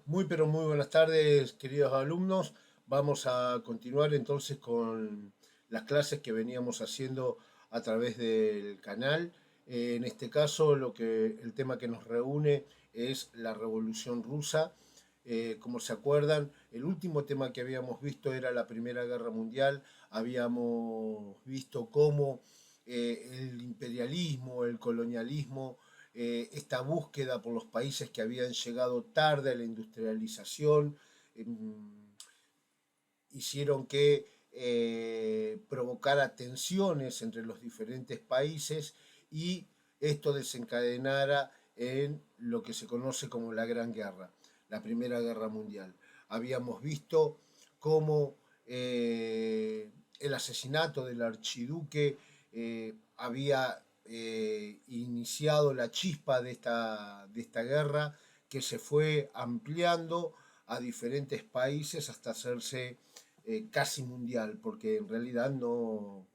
Muy pero muy buenas tardes, queridos alumnos. Vamos a continuar entonces con las clases que veníamos haciendo a través del canal. En este caso, el tema que nos reúne es la Revolución Rusa. Como se acuerdan, el último tema que habíamos visto era la Primera Guerra Mundial. Habíamos visto cómo el imperialismo, el colonialismo, esta búsqueda por los países que habían llegado tarde a la industrialización, hicieron que provocara tensiones entre los diferentes países y esto desencadenara en lo que se conoce como la Gran Guerra, la Primera Guerra Mundial. Habíamos visto cómo el asesinato del archiduque había iniciado la chispa de esta guerra que se fue ampliando a diferentes países hasta hacerse casi mundial, porque en realidad no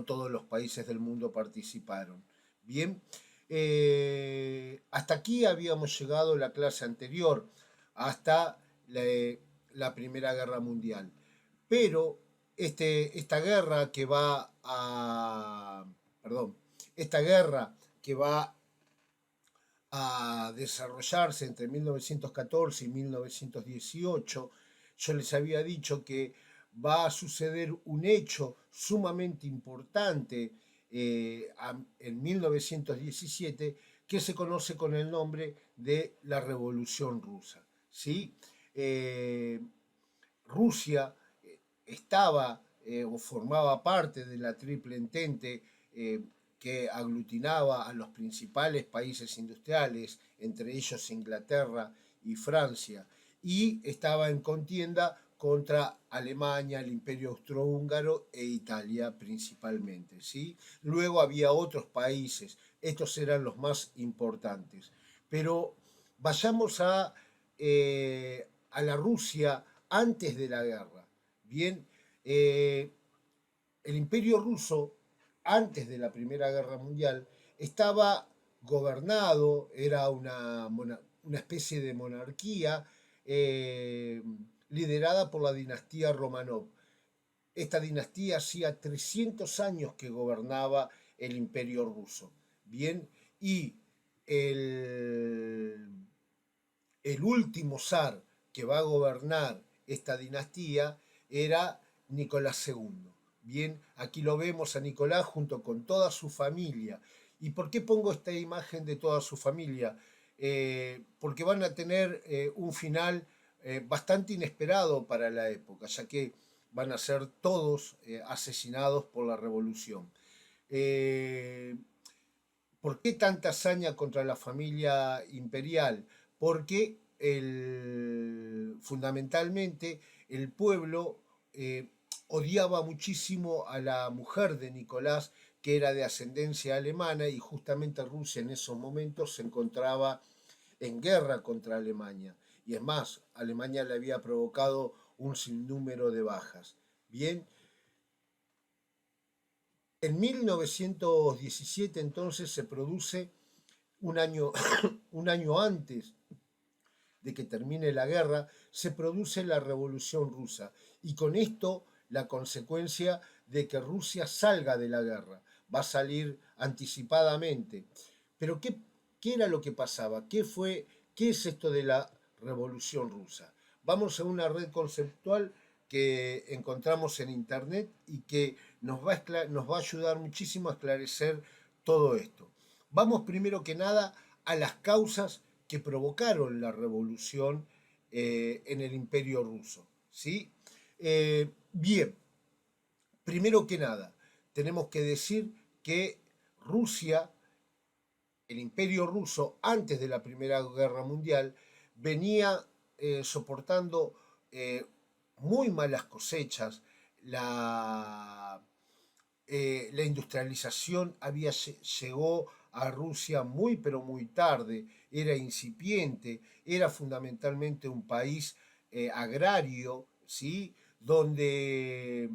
todos los países del mundo participaron. Bien, hasta aquí habíamos llegado la clase anterior, hasta la Primera Guerra Mundial. Pero esta guerra que va a... Perdón, esta guerra que va a desarrollarse entre 1914 y 1918, yo les había dicho que va a suceder un hecho sumamente importante en 1917 que se conoce con el nombre de la Revolución Rusa. ¿Sí? Eh, Rusia estaba o formaba parte de la Triple Entente que aglutinaba a los principales países industriales, entre ellos Inglaterra y Francia, y estaba en contienda contra Alemania, el Imperio Austrohúngaro e Italia principalmente. ¿Sí? Luego había otros países, estos eran los más importantes. Pero vayamos a la Rusia antes de la guerra. Bien, eh, el Imperio Ruso, antes de la Primera Guerra Mundial, estaba gobernado, era una especie de monarquía liderada por la dinastía Romanov. Esta dinastía hacía 300 años que gobernaba el Imperio Ruso. Bien, y el, el último zar que va a gobernar esta dinastía era Nicolás II. Bien, aquí lo vemos a Nicolás junto con toda su familia. ¿Y por qué pongo esta imagen de toda su familia? Porque van a tener un final bastante inesperado para la época, ya que van a ser todos asesinados por la revolución. Eh, ¿Por qué tanta hazaña contra la familia imperial? Porque fundamentalmente el pueblo odiaba muchísimo a la mujer de Nicolás, que era de ascendencia alemana, y justamente Rusia en esos momentos se encontraba en guerra contra Alemania. Y es más, Alemania le había provocado un sinnúmero de bajas. Bien, en 1917 entonces se produce un año, un año antes de que termine la guerra, se produce la Revolución Rusa. Y con esto la consecuencia de que Rusia salga de la guerra. Va a salir anticipadamente. Pero ¿qué era lo que pasaba? ¿Qué es esto de la Revolución Rusa? Vamos a una red conceptual que encontramos en internet y que nos va a ayudar muchísimo a esclarecer todo esto. Vamos primero que nada a las causas que provocaron la revolución en el imperio ruso. ¿Sí? Bien, primero que nada, tenemos que decir que Rusia, el imperio ruso, antes de la Primera Guerra Mundial, venía soportando muy malas cosechas, la industrialización llegó a Rusia muy pero muy tarde, era incipiente, era fundamentalmente un país agrario, ¿sí? Donde,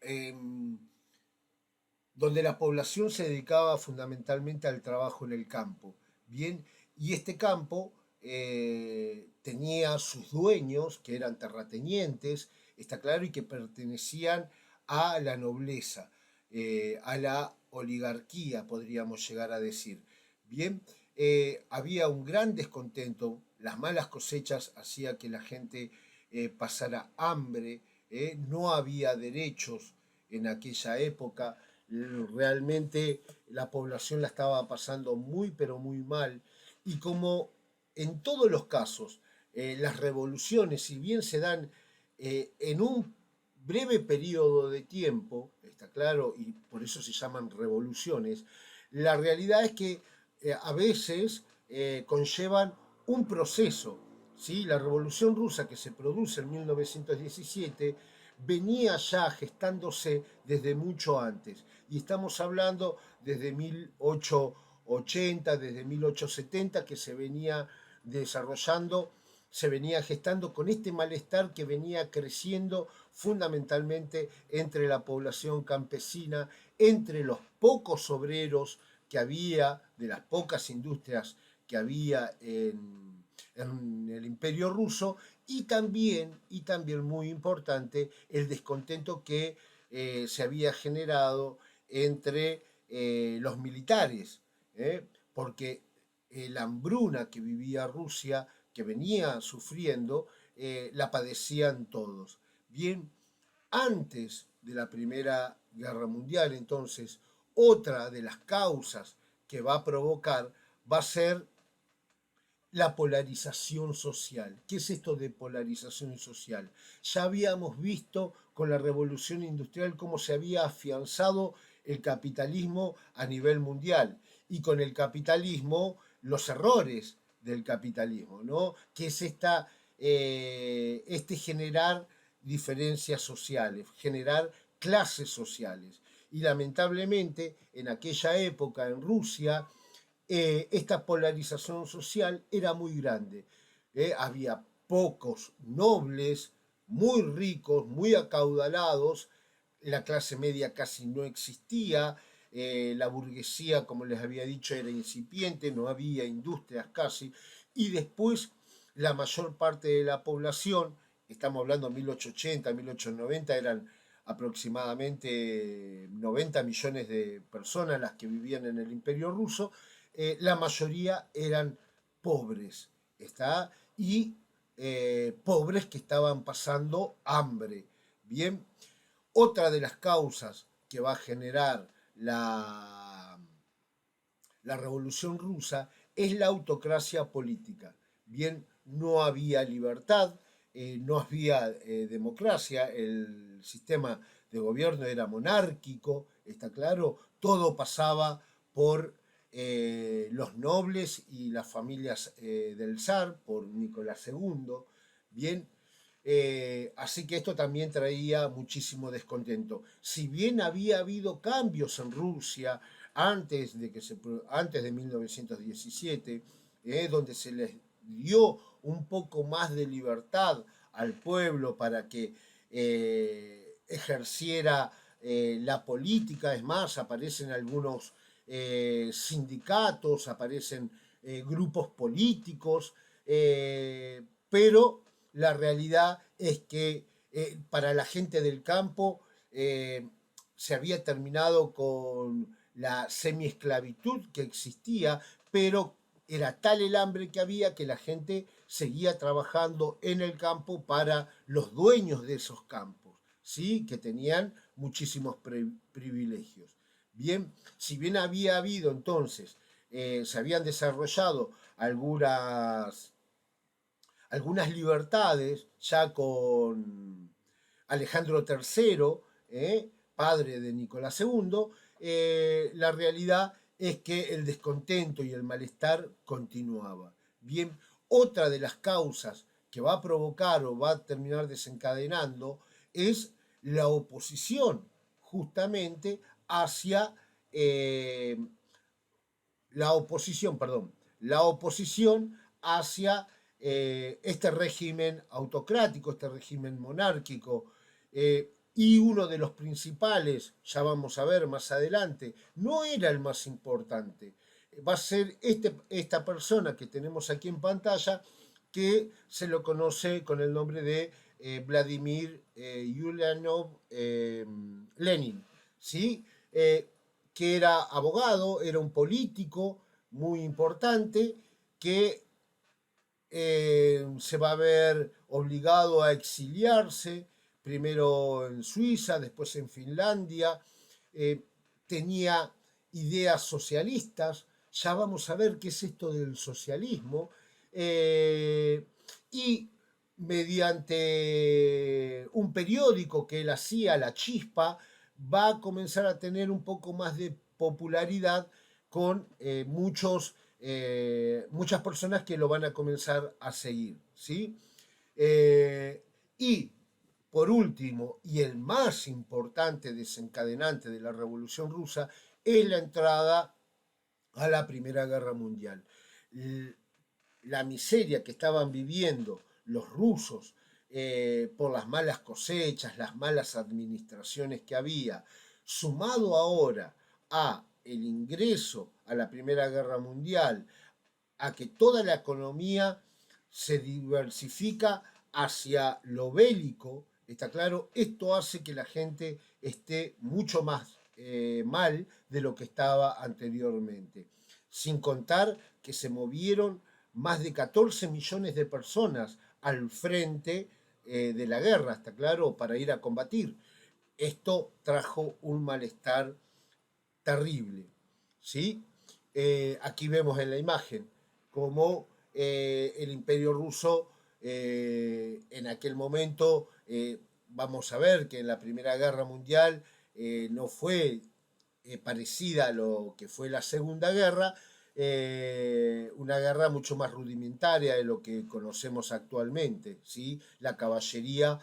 em, donde la población se dedicaba fundamentalmente al trabajo en el campo. Bien, y este campo tenía sus dueños, que eran terratenientes, está claro, y que pertenecían a la nobleza, a la oligarquía, podríamos llegar a decir. Bien, había un gran descontento, las malas cosechas hacían que la gente pasara hambre, no había derechos en aquella época, realmente la población la estaba pasando muy pero muy mal, y como en todos los casos, las revoluciones, si bien se dan en un breve periodo de tiempo, está claro, y por eso se llaman revoluciones, la realidad es que a veces conllevan un proceso. ¿Sí? La Revolución Rusa que se produce en 1917 venía ya gestándose desde mucho antes. Y estamos hablando desde 1880, desde 1870, que se venía desarrollando, se venía gestando con este malestar que venía creciendo fundamentalmente entre la población campesina, entre los pocos obreros que había, de las pocas industrias que había en el Imperio Ruso, y también muy importante, el descontento que se había generado entre los militares, porque la hambruna que vivía Rusia, que venía sufriendo, la padecían todos. Bien, antes de la Primera Guerra Mundial, entonces, otra de las causas que va a provocar va a ser la polarización social. ¿Qué es esto de polarización social? Ya habíamos visto con la revolución industrial cómo se había afianzado el capitalismo a nivel mundial, y con el capitalismo los errores del capitalismo, ¿no? Que es este generar diferencias sociales, generar clases sociales. Y lamentablemente en aquella época en Rusia esta polarización social era muy grande. Había pocos nobles, muy ricos, muy acaudalados, la clase media casi no existía, la burguesía, como les había dicho, era incipiente, no había industrias casi, y después la mayor parte de la población, estamos hablando de 1880, 1890, eran aproximadamente 90 millones de personas las que vivían en el Imperio Ruso, la mayoría eran pobres, ¿está? Y pobres que estaban pasando hambre. Bien, otra de las causas que va a generar la Revolución Rusa es la autocracia política. Bien, no había libertad, no había democracia, el sistema de gobierno era monárquico, está claro, todo pasaba por los nobles y las familias del zar, por Nicolás II. Bien, así que esto también traía muchísimo descontento. Si bien había habido cambios en Rusia antes de 1917, donde se les dio un poco más de libertad al pueblo para que ejerciera la política, es más, aparecen algunos sindicatos, aparecen grupos políticos, pero la realidad es que para la gente del campo se había terminado con la semiesclavitud que existía, pero era tal el hambre que había que la gente seguía trabajando en el campo para los dueños de esos campos, ¿sí? Que tenían muchísimos privilegios. Bien, si bien había habido entonces, se habían desarrollado algunas libertades ya con Alejandro III, padre de Nicolás II, la realidad es que el descontento y el malestar continuaba. Bien, otra de las causas que va a provocar o va a terminar desencadenando es la oposición justamente hacia la oposición hacia este régimen autocrático, este régimen monárquico. Y uno de los principales, ya vamos a ver más adelante, no era el más importante. va a ser esta persona que tenemos aquí en pantalla, que se lo conoce con el nombre de Vladimir Ulyanov Lenin, ¿sí? Que era abogado, era un político muy importante que se va a ver obligado a exiliarse, primero en Suiza, después en Finlandia. eh, Tenía ideas socialistas, ya vamos a ver qué es esto del socialismo, y mediante un periódico que él hacía, La Chispa, va a comenzar a tener un poco más de popularidad con muchas personas que lo van a comenzar a seguir, ¿sí? Y por último, y el más importante desencadenante de la Revolución Rusa, es la entrada a la Primera Guerra Mundial. La miseria que estaban viviendo los rusos por las malas cosechas, las malas administraciones que había, sumado ahora a el ingreso a la Primera Guerra Mundial, a que toda la economía se diversifica hacia lo bélico, está claro, esto hace que la gente esté mucho más mal de lo que estaba anteriormente. Sin contar que se movieron más de 14 millones de personas al frente de la guerra, está claro, para ir a combatir. Esto trajo un malestar terrible, ¿sí? Aquí vemos en la imagen cómo el imperio ruso en aquel momento, vamos a ver que en la Primera Guerra Mundial no fue parecida a lo que fue la Segunda Guerra, una guerra mucho más rudimentaria de lo que conocemos actualmente, ¿sí? La caballería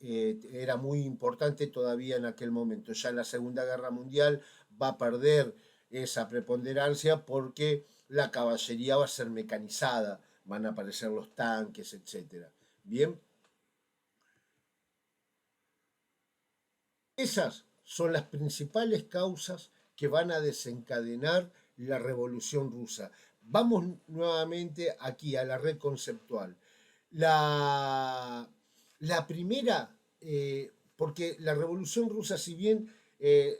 era muy importante todavía en aquel momento. Ya en la Segunda Guerra Mundial va a perder esa preponderancia porque la caballería va a ser mecanizada, van a aparecer los tanques, etc. Bien, esas son las principales causas que van a desencadenar la Revolución Rusa. Vamos nuevamente aquí a la red conceptual. La, la primera, porque la Revolución Rusa, si bien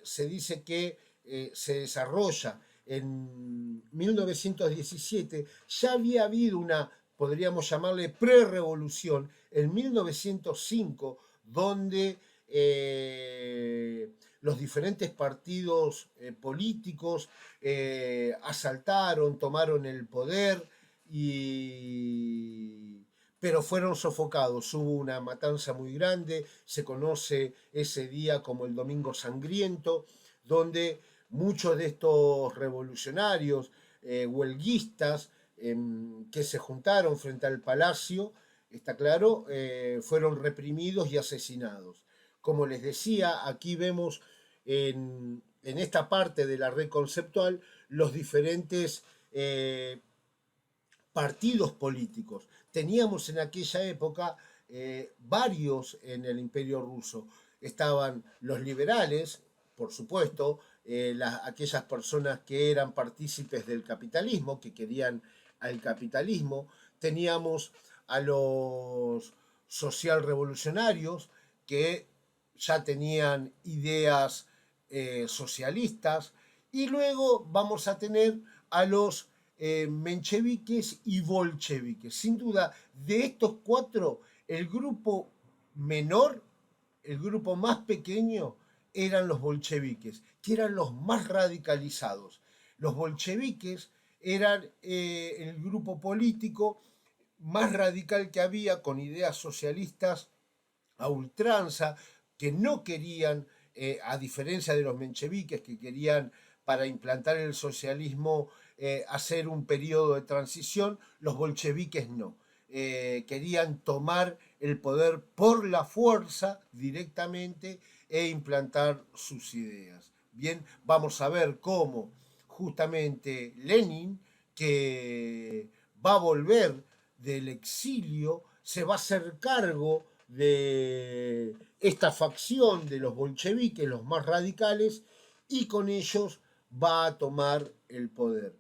se dice que se desarrolla en 1917, ya había habido una, podríamos llamarle, pre-revolución en 1905, donde los diferentes partidos políticos asaltaron, tomaron el poder, pero fueron sofocados. Hubo una matanza muy grande, se conoce ese día como el Domingo Sangriento, donde muchos de estos revolucionarios, huelguistas, que se juntaron frente al palacio, está claro, fueron reprimidos y asesinados. Como les decía, aquí vemos en esta parte de la red conceptual los diferentes partidos políticos. Teníamos en aquella época varios en el Imperio Ruso. Estaban los liberales, por supuesto, aquellas personas que eran partícipes del capitalismo, que querían al capitalismo. Teníamos a los social revolucionarios que ya tenían ideas socialistas, y luego vamos a tener a los mencheviques y bolcheviques. Sin duda, de estos cuatro, el grupo menor, el grupo más pequeño, eran los bolcheviques, que eran los más radicalizados. Los bolcheviques eran el grupo político más radical que había, con ideas socialistas a ultranza, que no querían, a diferencia de los mencheviques, que querían para implantar el socialismo hacer un periodo de transición, los bolcheviques no. Querían tomar el poder por la fuerza directamente e implantar sus ideas. Bien, vamos a ver cómo justamente Lenin, que va a volver del exilio, se va a hacer cargo de esta facción de los bolcheviques, los más radicales, y con ellos va a tomar el poder.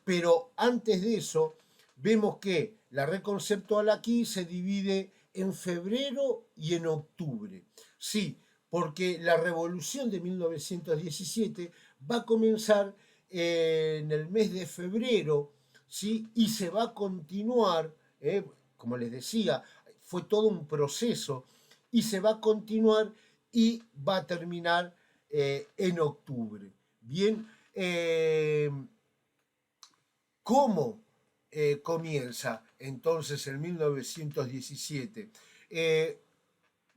Pero antes de eso, vemos que la red conceptual aquí se divide en febrero y en octubre. Sí, porque la revolución de 1917 va a comenzar en el mes de febrero, ¿sí? Y se va a continuar, como les decía, fue todo un proceso, y se va a continuar y va a terminar en octubre. Bien, ¿cómo comienza entonces en 1917?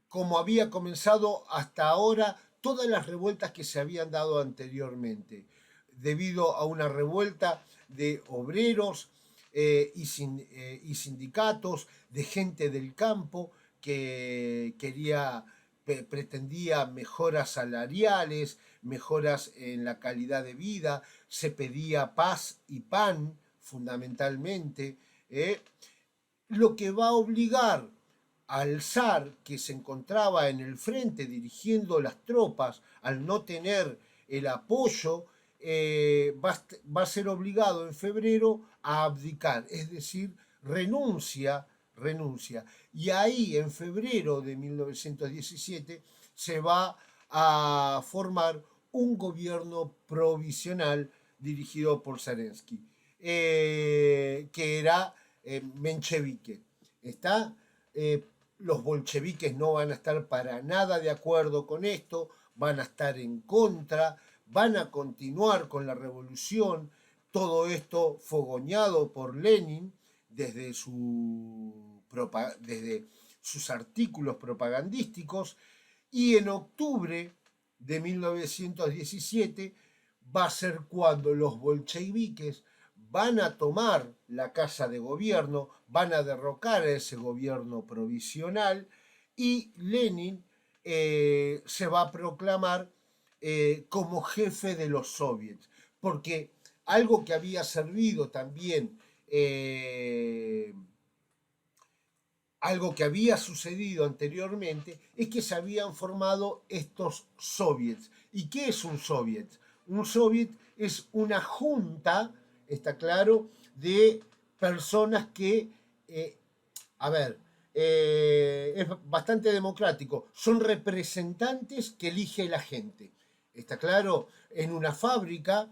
Como había comenzado hasta ahora todas las revueltas que se habían dado anteriormente, debido a una revuelta de obreros y sindicatos, de gente del campo que pretendía mejoras salariales, mejoras en la calidad de vida, se pedía paz y pan fundamentalmente, lo que va a obligar al zar, que se encontraba en el frente dirigiendo las tropas, al no tener el apoyo, va a ser obligado en febrero a abdicar, es decir, renuncia. Y ahí, en febrero de 1917, se va a formar un gobierno provisional dirigido por Zelensky, que era menchevique. ¿Está? Eh, los bolcheviques no van a estar para nada de acuerdo con esto, van a estar en contra, van a continuar con la revolución, todo esto fogoneado por Lenin desde, desde sus artículos propagandísticos, y en octubre de 1917 va a ser cuando los bolcheviques van a tomar la casa de gobierno, van a derrocar a ese gobierno provisional, y Lenin se va a proclamar como jefe de los soviets, porque algo que había servido también, algo que había sucedido anteriormente, es que se habían formado estos soviets. ¿Y qué es un soviet? Un soviet es una junta, está claro, de personas que, a ver, es bastante democrático, son representantes que elige la gente. Está claro, en una fábrica,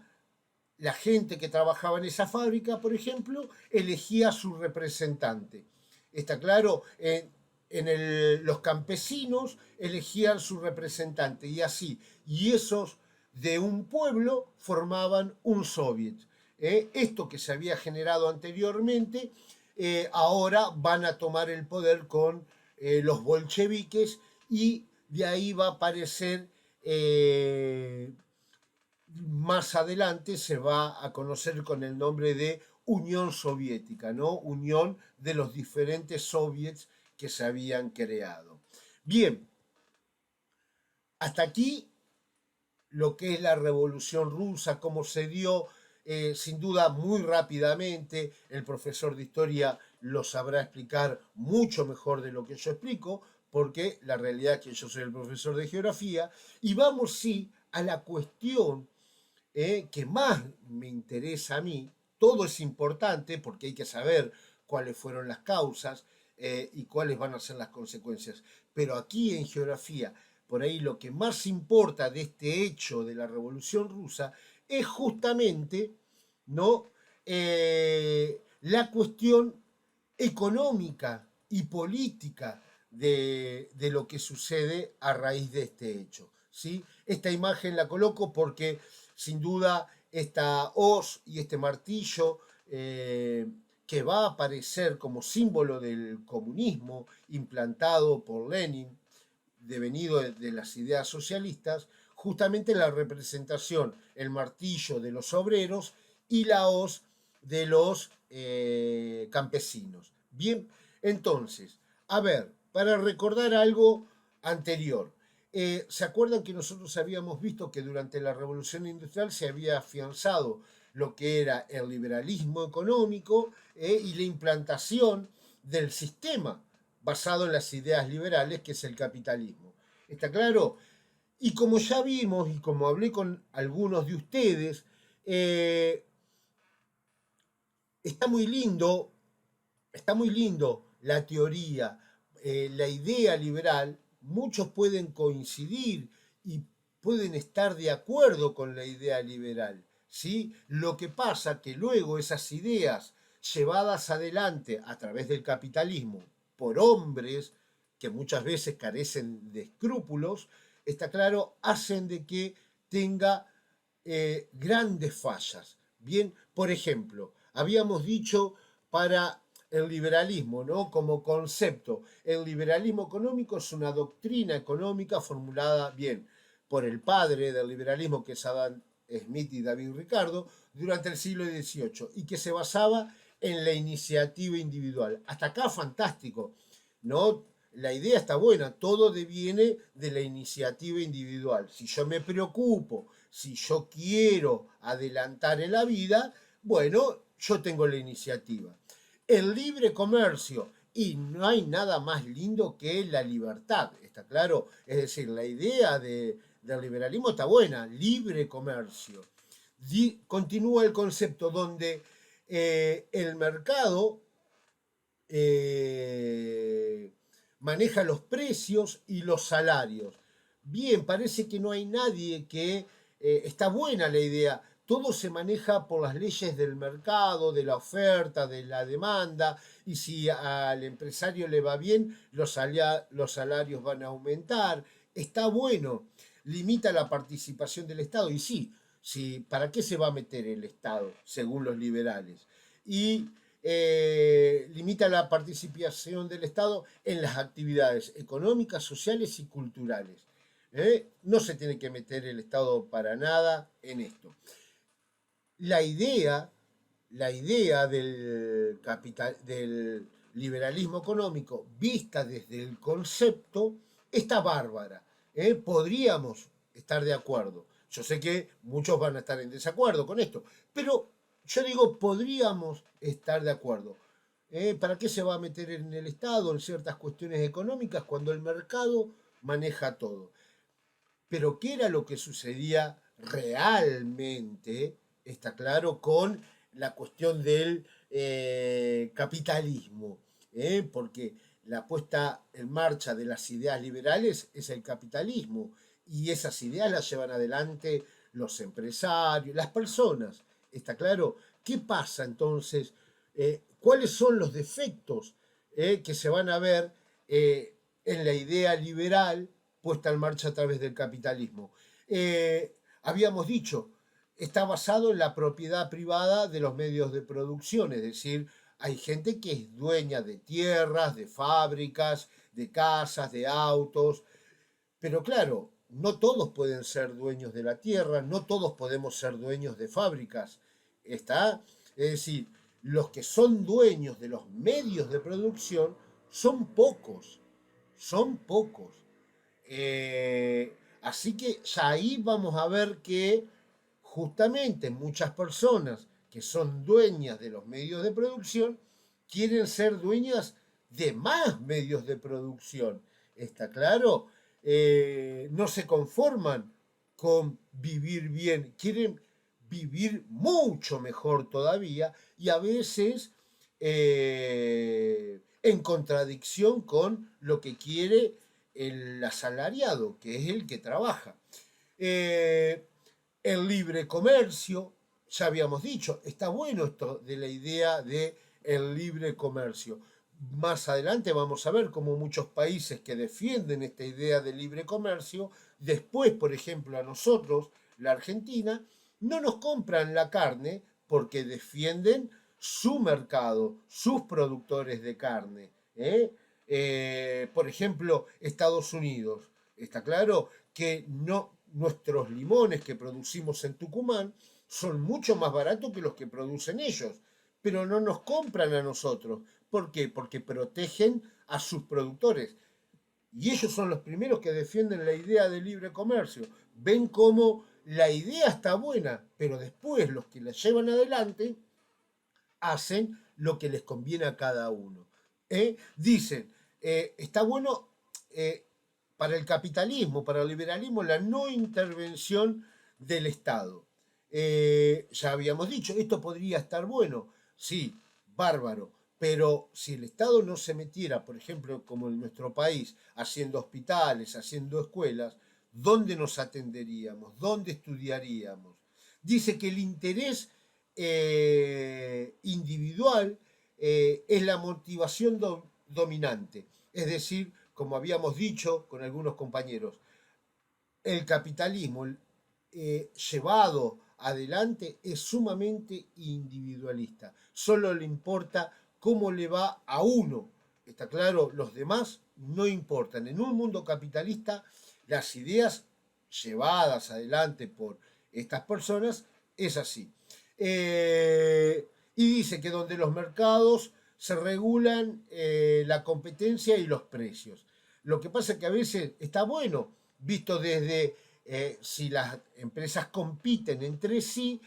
la gente que trabajaba en esa fábrica, por ejemplo, elegía a su representante. Está claro, los campesinos elegían su representante, y así. Y esos de un pueblo formaban un soviet. Esto que se había generado anteriormente, ahora van a tomar el poder con los bolcheviques, y de ahí va a aparecer, más adelante se va a conocer con el nombre de Unión Soviética, ¿no? Unión de los diferentes soviets que se habían creado. Bien, hasta aquí lo que es la Revolución Rusa, cómo se dio, sin duda muy rápidamente. El profesor de historia lo sabrá explicar mucho mejor de lo que yo explico, porque la realidad es que yo soy el profesor de geografía. Y vamos, sí, a la cuestión que más me interesa a mí. Todo es importante porque hay que saber cuáles fueron las causas y cuáles van a ser las consecuencias. Pero aquí en geografía, por ahí lo que más importa de este hecho de la Revolución Rusa es justamente, ¿no? La cuestión económica y política de lo que sucede a raíz de este hecho. ¿Sí? Esta imagen la coloco porque sin duda esta hoz y este martillo, que va a aparecer como símbolo del comunismo implantado por Lenin, devenido de las ideas socialistas, justamente la representación, el martillo de los obreros y la hoz de los campesinos. Bien, entonces, a ver, para recordar algo anterior, ¿se acuerdan que nosotros habíamos visto que durante la Revolución Industrial se había afianzado lo que era el liberalismo económico y la implantación del sistema basado en las ideas liberales, que es el capitalismo? ¿Está claro? Y como ya vimos y como hablé con algunos de ustedes, está muy lindo, está muy lindo la teoría, la idea liberal, muchos pueden coincidir y pueden estar de acuerdo con la idea liberal, ¿sí? Lo que pasa que luego esas ideas llevadas adelante a través del capitalismo por hombres que muchas veces carecen de escrúpulos, está claro, hacen de que tenga grandes fallas. Bien, por ejemplo, habíamos dicho para el liberalismo, ¿no? Como concepto, el liberalismo económico es una doctrina económica formulada bien por el padre del liberalismo, que es Adam Smith y David Ricardo, durante el siglo XVIII y que se basaba en la iniciativa individual. Hasta acá fantástico, ¿no? La idea está buena, todo deviene de la iniciativa individual. Si yo me preocupo, si yo quiero adelantar en la vida, bueno, yo tengo la iniciativa. El libre comercio, y no hay nada más lindo que la libertad, ¿está claro? Es decir, la idea del liberalismo está buena, libre comercio. Continúa el concepto donde el mercado eh, maneja los precios y los salarios. Bien, parece que no hay nadie que está buena la idea. Todo se maneja por las leyes del mercado, de la oferta, de la demanda, y si al empresario le va bien, los salarios van a aumentar. Está bueno, limita la participación del Estado. Y sí, sí, ¿para qué se va a meter el Estado, según los liberales? Y limita la participación del Estado en las actividades económicas, sociales y culturales. No se tiene que meter el Estado para nada en esto. La idea, la idea del liberalismo económico vista desde el concepto está bárbara. Podríamos estar de acuerdo. Yo sé que muchos van a estar en desacuerdo con esto, pero yo digo, podríamos estar de acuerdo. ¿Para qué se va a meter en el Estado en ciertas cuestiones económicas cuando el mercado maneja todo? Pero ¿qué era lo que sucedía realmente? Está claro con la cuestión del capitalismo, porque la puesta en marcha de las ideas liberales es el capitalismo y esas ideas las llevan adelante los empresarios, las personas. ¿Está claro? ¿Qué pasa entonces? ¿Cuáles son los defectos que se van a ver en la idea liberal puesta en marcha a través del capitalismo? Habíamos dicho, está basado en la propiedad privada de los medios de producción, es decir, hay gente que es dueña de tierras, de fábricas, de casas, de autos, pero claro, no todos pueden ser dueños de la tierra, no todos podemos ser dueños de fábricas. ¿Está? Es decir, los que son dueños de los medios de producción son pocos, son pocos. Así que ya ahí vamos a ver que justamente muchas personas que son dueñas de los medios de producción quieren ser dueñas de más medios de producción. ¿Está claro? No se conforman con vivir bien, quieren vivir mucho mejor todavía y a veces en contradicción con lo que quiere el asalariado, que es el que trabaja. Eh, el libre comercio, ya habíamos dicho, está bueno esto de la idea de el libre comercio. Más adelante vamos a ver cómo muchos países que defienden esta idea de libre comercio, después, por ejemplo, a nosotros, la Argentina, no nos compran la carne porque defienden su mercado, sus productores de carne. Por ejemplo, Estados Unidos. Está claro que no, nuestros limones que producimos en Tucumán son mucho más baratos que los que producen ellos, pero no nos compran a nosotros. ¿Por qué? Porque protegen a sus productores. Y ellos son los primeros que defienden la idea de libre comercio. Ven cómo la idea está buena, pero después los que la llevan adelante hacen lo que les conviene a cada uno. Dicen, está bueno para el capitalismo, para el liberalismo, la no intervención del Estado. Ya habíamos dicho, esto podría estar bueno sí, bárbaro, pero si el Estado no se metiera, por ejemplo, como en nuestro país, haciendo hospitales, haciendo escuelas, ¿dónde nos atenderíamos? ¿Dónde estudiaríamos? Dice que el interés individual es la motivación dominante. Es decir, como habíamos dicho con algunos compañeros, el capitalismo llevado adelante es sumamente individualista. Solo le importa cómo le va a uno. Está claro, los demás no importan. En un mundo capitalista, las ideas llevadas adelante por estas personas es así. Y dice que donde los mercados se regulan la competencia y los precios. Lo que pasa es que a veces está bueno, visto desde si las empresas compiten entre sí,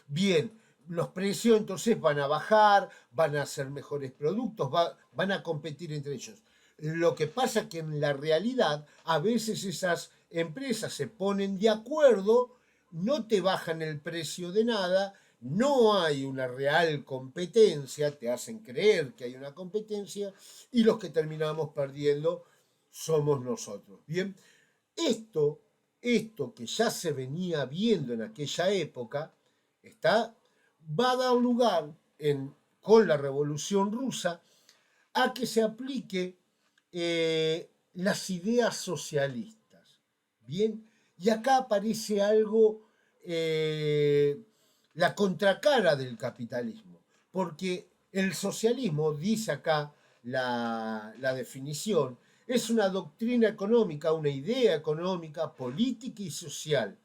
bien, los precios entonces van a bajar, van a hacer mejores productos, van a competir entre ellos. Lo que pasa es que en la realidad a veces esas empresas se ponen de acuerdo, no te bajan el precio de nada, no hay una real competencia, te hacen creer que hay una competencia y los que terminamos perdiendo somos nosotros. Bien, esto, esto que ya se venía viendo en aquella época, va a dar lugar con la Revolución Rusa a que se aplique las ideas socialistas. Bien, y acá aparece algo, la contracara del capitalismo, porque el socialismo, dice acá la definición, es una doctrina económica, una idea económica, política y social,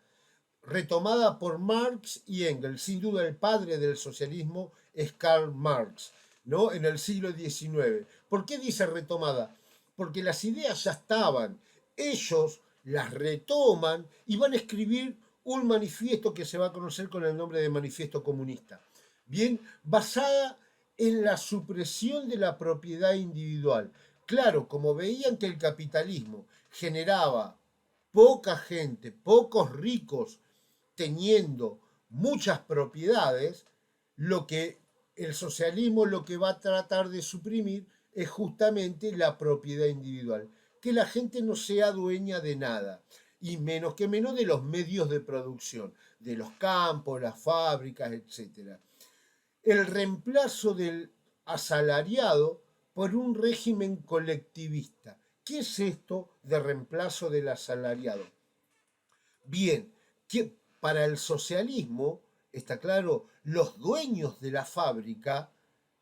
retomada por Marx y Engels. Sin duda el padre del socialismo es Karl Marx, ¿no? En el siglo XIX. ¿Por qué dice retomada? Porque las ideas ya estaban, ellos las retoman y van a escribir un manifiesto que se va a conocer con el nombre de Manifiesto Comunista. Bien, basada en la supresión de la propiedad individual. Claro, como veían que el capitalismo generaba poca gente, pocos ricos teniendo muchas propiedades, lo que el socialismo lo que va a tratar de suprimir es justamente la propiedad individual, que la gente no sea dueña de nada, y menos que menos de los medios de producción, de los campos, las fábricas, etc. El reemplazo del asalariado por un régimen colectivista. ¿Qué es esto de reemplazo del asalariado? Bien, que para el socialismo, está claro, los dueños de la fábrica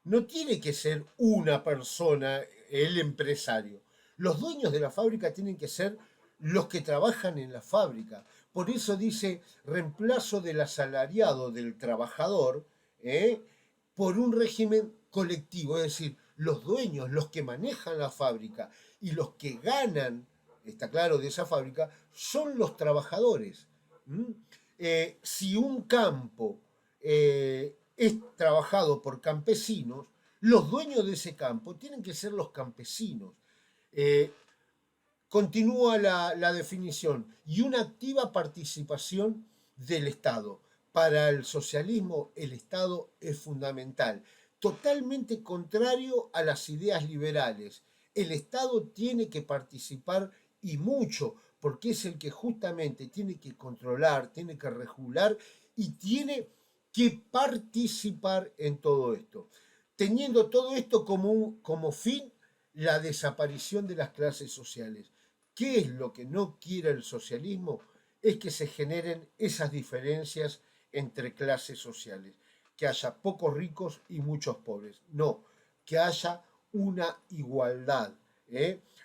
no tiene que ser una persona, el empresario. Los dueños de la fábrica tienen que ser los que trabajan en la fábrica. Por eso dice reemplazo del asalariado del trabajador por un régimen colectivo, es decir, los dueños, los que manejan la fábrica y los que ganan, está claro, de esa fábrica, son los trabajadores. Si un campo es trabajado por campesinos, los dueños de ese campo tienen que ser los campesinos. Eh, Continúa la definición, y una activa participación del Estado. Para el socialismo el Estado es fundamental, totalmente contrario a las ideas liberales. El Estado tiene que participar y mucho, porque es el que justamente tiene que controlar, tiene que regular y tiene que participar en todo esto. Teniendo todo esto como fin, la desaparición de las clases sociales. ¿Qué es lo que no quiere el socialismo? Es que se generen esas diferencias entre clases sociales, que haya pocos ricos y muchos pobres. No, que haya una igualdad.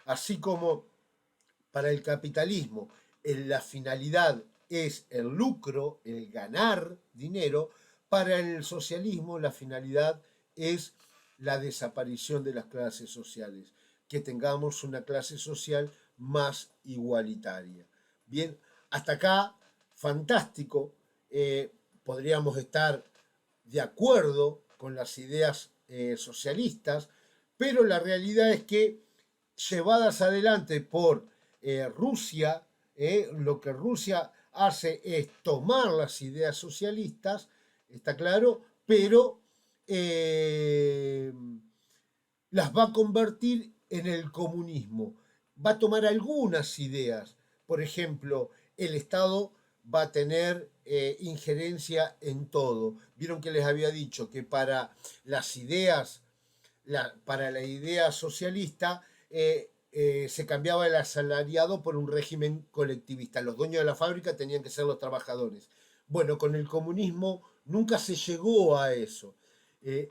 Así como para el capitalismo la finalidad es el lucro, el ganar dinero, para el socialismo la finalidad es la desaparición de las clases sociales, que tengamos una clase social más igualitaria. Bien, hasta acá, fantástico, podríamos estar de acuerdo con las ideas socialistas, pero la realidad es que llevadas adelante por Rusia, lo que Rusia hace es tomar las ideas socialistas, está claro, pero las va a convertir en el comunismo. Va a tomar algunas ideas. Por ejemplo, el Estado va a tener injerencia en todo. Vieron que les había dicho que para las ideas, para la idea socialista, se cambiaba el asalariado por un régimen colectivista. Los dueños de la fábrica tenían que ser los trabajadores. Bueno, con el comunismo nunca se llegó a eso. Eh,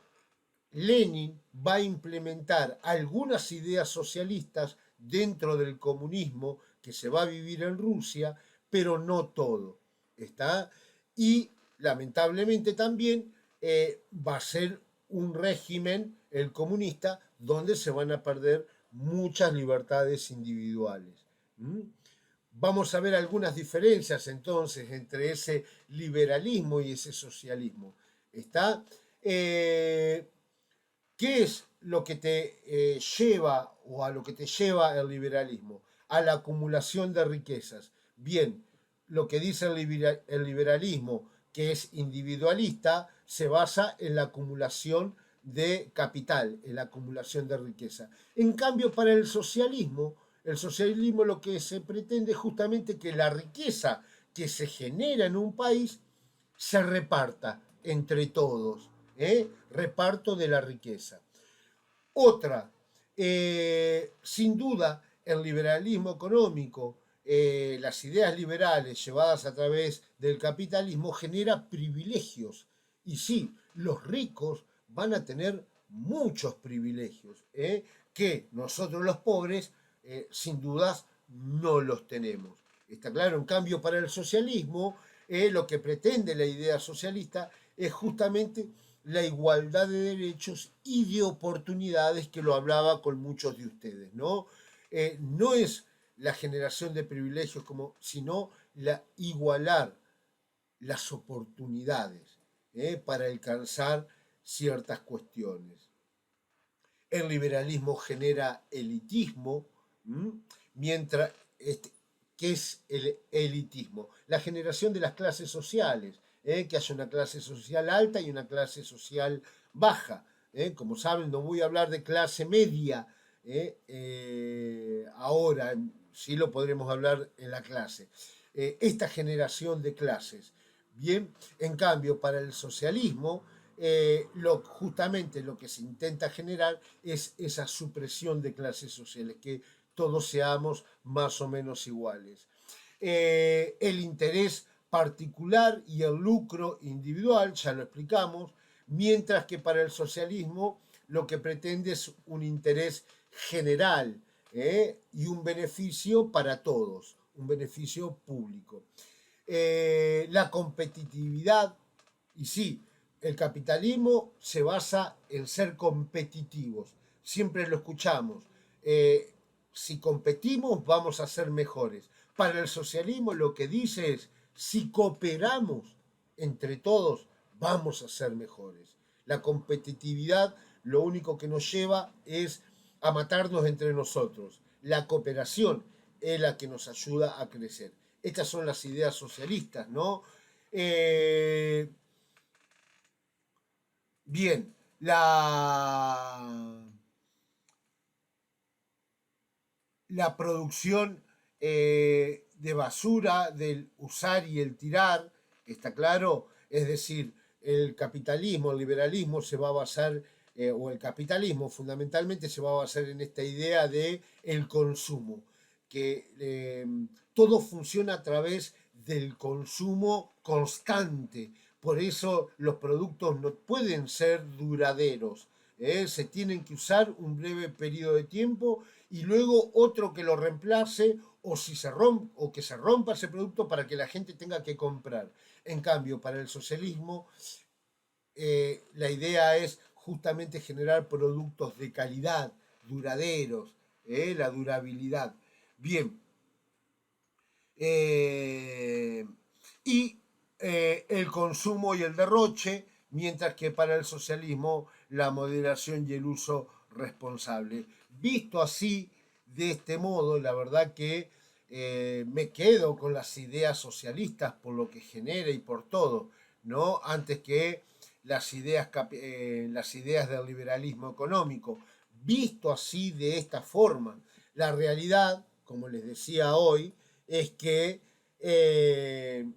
Lenin va a implementar algunas ideas socialistas dentro del comunismo que se va a vivir en Rusia, pero no todo. ¿Está? Y lamentablemente también va a ser un régimen, el comunista, donde se van a perder muchas libertades individuales. ¿Mm? Vamos a ver algunas diferencias entonces entre ese liberalismo y ese socialismo. ¿Está? ¿Qué es lo que te lleva o a lo que te lleva el liberalismo? A la acumulación de riquezas. Bien, lo que dice el liberalismo, que es individualista, se basa en la acumulación de capital, en la acumulación de riqueza. En cambio, para el socialismo lo que se pretende es justamente que la riqueza que se genera en un país se reparta entre todos. Reparto de la riqueza. Otra, sin duda, el liberalismo económico, las ideas liberales llevadas a través del capitalismo genera privilegios. Y sí, los ricos van a tener muchos privilegios, que nosotros los pobres, sin dudas, no los tenemos. Está claro, en cambio, para el socialismo, lo que pretende la idea socialista es justamente la igualdad de derechos y de oportunidades, que lo hablaba con muchos de ustedes, ¿no? No es la generación de privilegios, sino la igualar las oportunidades para alcanzar ciertas cuestiones. El liberalismo genera elitismo, mientras, ¿qué es el elitismo? La generación de las clases sociales, que haya una clase social alta y una clase social baja. Como saben, no voy a hablar de clase media ahora, sí lo podremos hablar en la clase. Esta generación de clases. Bien, en cambio, para el socialismo, justamente lo que se intenta generar es esa supresión de clases sociales, que todos seamos más o menos iguales. El interés particular y el lucro individual, ya lo explicamos, mientras que para el socialismo lo que pretende es un interés general y un beneficio para todos, un beneficio público. La competitividad, y sí, el capitalismo se basa en ser competitivos, siempre lo escuchamos. Si competimos vamos a ser mejores. Para el socialismo lo que dice es, si cooperamos entre todos vamos a ser mejores. La competitividad lo único que nos lleva es a matarnos entre nosotros. La cooperación es la que nos ayuda a crecer. Estas son las ideas socialistas, ¿no? Bien, la producción de basura, del usar y el tirar, está claro, es decir, el capitalismo, el liberalismo se va a basar, o el capitalismo fundamentalmente se va a basar en esta idea de el consumo, que todo funciona a través del consumo constante. Por eso los productos no pueden ser duraderos. Se tienen que usar un breve periodo de tiempo y luego otro que lo reemplace, o si se rompe, o que se rompa ese producto para que la gente tenga que comprar. En cambio, para el socialismo, la idea es justamente generar productos de calidad, duraderos, la durabilidad. Bien. Y el consumo y el derroche, mientras que para el socialismo la moderación y el uso responsable. Visto así, de este modo, la verdad que me quedo con las ideas socialistas por lo que genera y por todo, ¿no? Antes que las ideas del liberalismo económico. Visto así de esta forma, la realidad, como les decía hoy, es que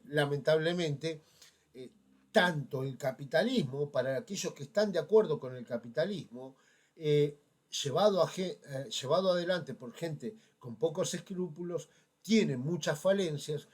lamentablemente tanto el capitalismo, para aquellos que están de acuerdo con el capitalismo, eh, llevado adelante por gente con pocos escrúpulos, tiene muchas falencias,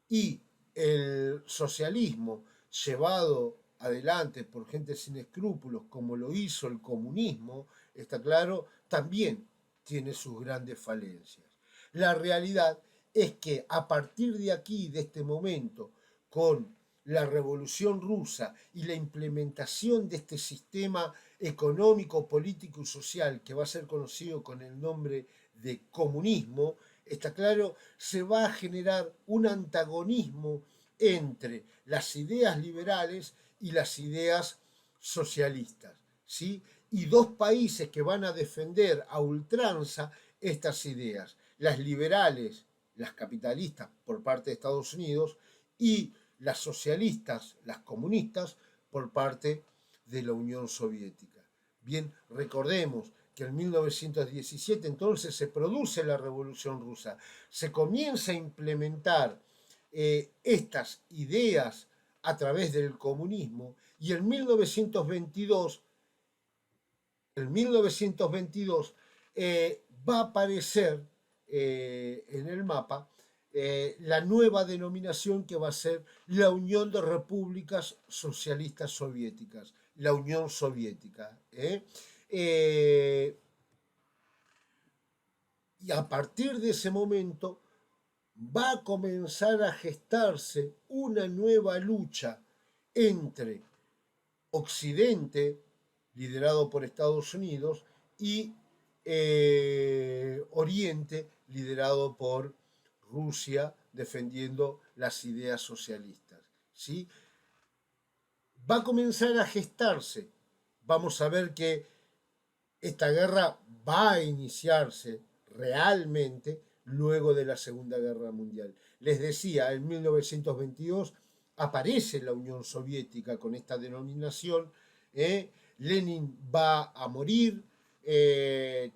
y el socialismo llevado adelante por gente sin escrúpulos, como lo hizo el comunismo, está claro, también tiene sus grandes falencias. La realidad es que a partir de aquí, de este momento, con la Revolución Rusa y la implementación de este sistema económico, político y social que va a ser conocido con el nombre de comunismo, está claro, se va a generar un antagonismo entre las ideas liberales y las ideas socialistas, ¿sí? Y dos países que van a defender a ultranza estas ideas, las liberales, las capitalistas por parte de Estados Unidos, y las socialistas, las comunistas, por parte de la Unión Soviética. Bien, recordemos que en 1917 entonces se produce la Revolución Rusa, se comienza a implementar estas ideas a través del comunismo, y en 1922 va a aparecer en el mapa la nueva denominación que va a ser la Unión de Repúblicas Socialistas Soviéticas, la Unión Soviética. Y a partir de ese momento va a comenzar a gestarse una nueva lucha entre Occidente, liderado por Estados Unidos, y Oriente, liderado por Rusia, defendiendo las ideas socialistas. ¿Sí? Va a comenzar a gestarse. Vamos a ver que esta guerra va a iniciarse realmente luego de la Segunda Guerra Mundial. Les decía, en 1922 aparece la Unión Soviética con esta denominación, Lenin va a morir,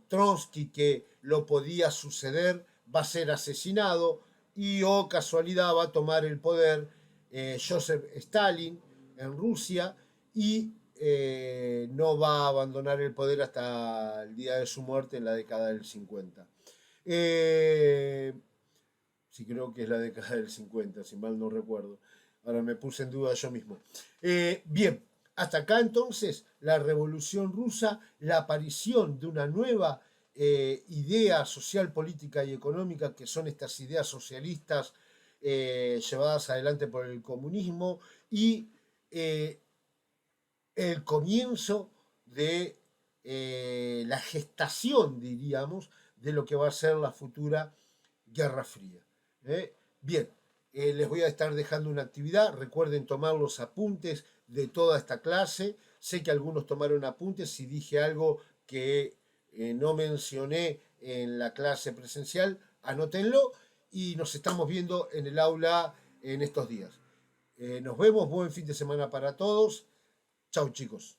Trotsky, que lo podía suceder, va a ser asesinado, y oh casualidad va a tomar el poder Joseph Stalin en Rusia, y no va a abandonar el poder hasta el día de su muerte en la década del 50. Sí, creo que es la década del 50, si mal no recuerdo. Ahora me puse en duda yo mismo. Bien, hasta acá entonces la Revolución Rusa, la aparición de una nueva idea social, política y económica, que son estas ideas socialistas llevadas adelante por el comunismo, y el comienzo de la gestación, diríamos, de lo que va a ser la futura Guerra Fría. Bien, les voy a estar dejando una actividad. Recuerden tomar los apuntes de toda esta clase. Sé que algunos tomaron apuntes. Si dije algo que no mencioné en la clase presencial, anótenlo, y nos estamos viendo en el aula en estos días. Nos vemos, buen fin de semana para todos. Chau, chicos.